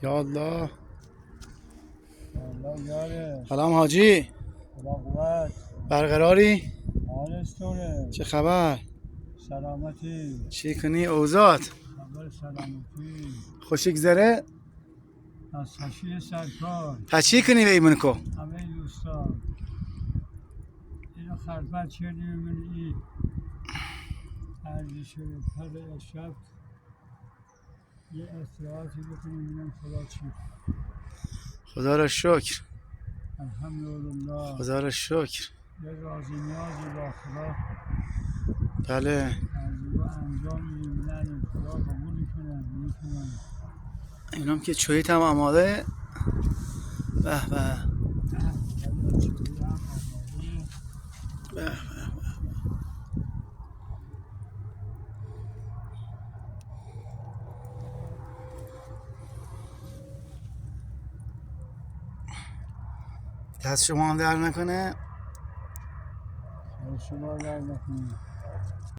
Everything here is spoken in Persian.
یا الله. الله یاره. سلام حاجی. خدا قوت. برقراری؟ حالستونه؟ چه خبر؟ سلامتی. چی کنی اوزات؟ خبر سلامتی. خوش گذره؟ از تشییع سرکار تا چی کنی به ایمون کو؟ همه دوستان اینو خلفت چردیم من ای عرضی شده پر شب یه استراحاتی بکنیم بینم خدا چی. خدا را شکر. الحمدلله. خدا را شکر. یه رازی نیازی با خدا بله. از او انجام میدیم خدا قبول کنه میکنه. اینم که چویت هم آماده. به به. به. دست شما هم در نکنه. شما در نکنید.